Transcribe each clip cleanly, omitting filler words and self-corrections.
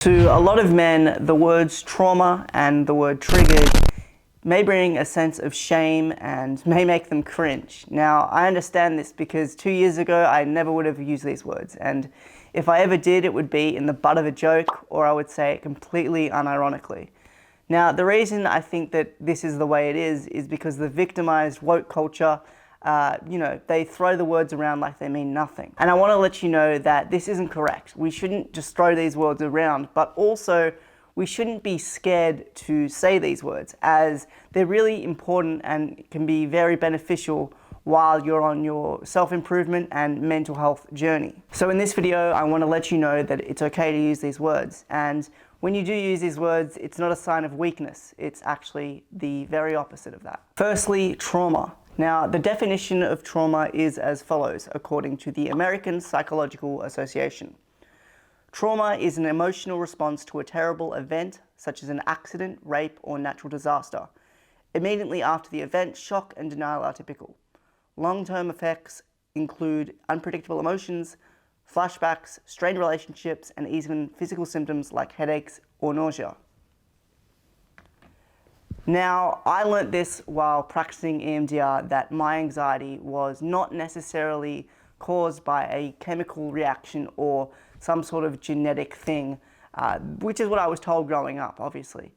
To a lot of men, the words trauma and the word triggered may bring a sense of shame and may make them cringe. Now, I understand this because 2 years ago, I never would have used these words. And if I ever did, it would be in the butt of a joke, or I would say it completely unironically. Now, the reason I think that this is the way it is because the victimized woke culture, they throw the words around like they mean nothing. And I want to let you know that this isn't correct. We shouldn't just throw these words around, but also we shouldn't be scared to say these words, as they're really important and can be very beneficial while you're on your self-improvement and mental health journey. So in this video, I want to let you know that it's okay to use these words. And when you do use these words, it's not a sign of weakness. It's actually the very opposite of that. Firstly, trauma. Now, the definition of trauma is as follows, according to the American Psychological Association. Trauma is an emotional response to a terrible event, such as an accident, rape, or natural disaster. Immediately after the event, shock and denial are typical. Long-term effects include unpredictable emotions, flashbacks, strained relationships, and even physical symptoms like headaches or nausea. Now, I learnt this while practicing EMDR, that my anxiety was not necessarily caused by a chemical reaction or some sort of genetic thing, which is what I was told growing up, obviously.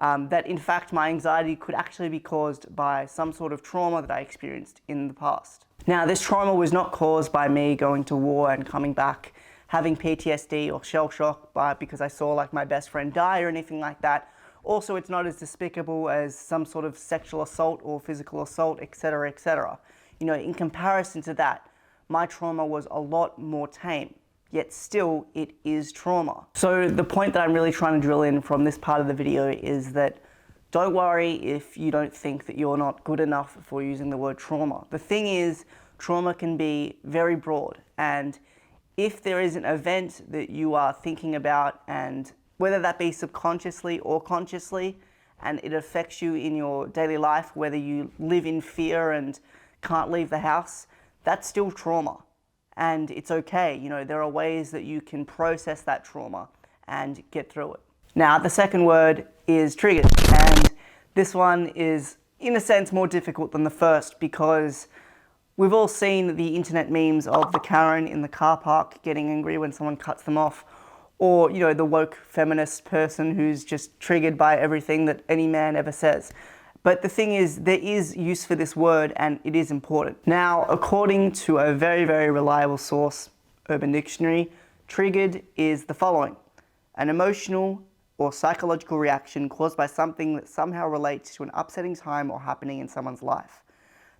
That in fact my anxiety could actually be caused by some sort of trauma that I experienced in the past. Now, this trauma was not caused by me going to war and coming back having PTSD or shell shock because I saw like my best friend die or anything like that. Also, it's not as despicable as some sort of sexual assault or physical assault, etc., etc. In comparison to that, my trauma was a lot more tame, yet still it is trauma. So the point that I'm really trying to drill in from this part of the video is that don't worry if you don't think that you're not good enough for using the word trauma. The thing is, trauma can be very broad, and if there is an event that you are thinking about, and whether that be subconsciously or consciously, and it affects you in your daily life, whether you live in fear and can't leave the house, that's still trauma. And it's okay, there are ways that you can process that trauma and get through it. Now, the second word is triggered, and this one is, in a sense, more difficult than the first because we've all seen the internet memes of the Karen in the car park getting angry when someone cuts them off, or, the woke feminist person who's just triggered by everything that any man ever says. But the thing is, there is use for this word and it is important. Now, according to a very, very reliable source, Urban Dictionary, triggered is the following: an emotional or psychological reaction caused by something that somehow relates to an upsetting time or happening in someone's life.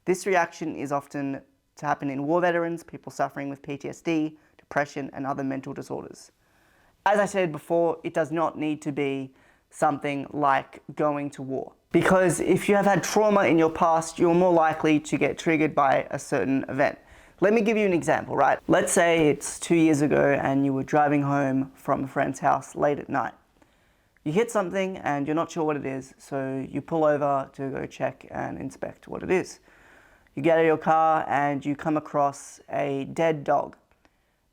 This reaction is often to happen in war veterans, people suffering with PTSD, depression, and other mental disorders. As I said before, it does not need to be something like going to war. Because if you have had trauma in your past, you're more likely to get triggered by a certain event. Let me give you an example, right? Let's say it's 2 years ago and you were driving home from a friend's house late at night. You hit something and you're not sure what it is, so you pull over to go check and inspect what it is. You get out of your car and you come across a dead dog.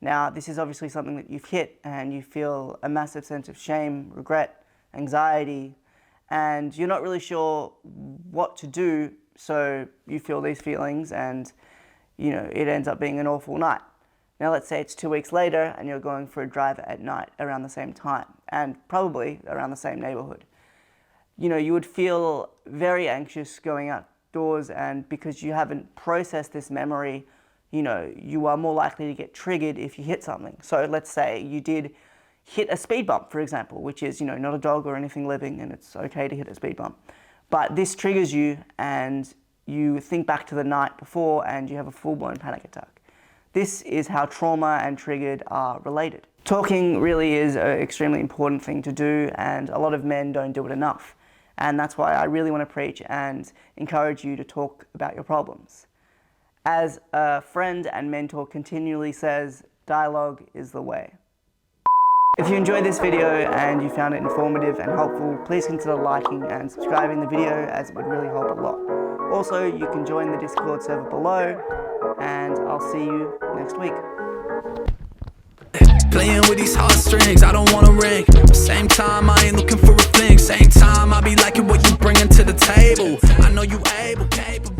Now, this is obviously something that you've hit and you feel a massive sense of shame, regret, anxiety, and you're not really sure what to do, so you feel these feelings and, it ends up being an awful night. Now, let's say it's 2 weeks later and you're going for a drive at night around the same time and probably around the same neighborhood. You would feel very anxious going outdoors, and because you haven't processed this memory, you are more likely to get triggered if you hit something. So let's say you did hit a speed bump, for example, which is, not a dog or anything living, and it's okay to hit a speed bump. But this triggers you and you think back to the night before and you have a full-blown panic attack. This is how trauma and triggered are related. Talking really is an extremely important thing to do, and a lot of men don't do it enough. And that's why I really want to preach and encourage you to talk about your problems. As a friend and mentor continually says, dialogue is the way. If you enjoyed this video and you found it informative and helpful, please consider liking and subscribing the video, as it would really help a lot. Also, you can join the Discord server below, and I'll see you next week. Playing with these heartstrings, I don't wanna ring. Same time, I ain't looking for a thing. Same time, I be liking what you bringing to the table. I know you able, capable.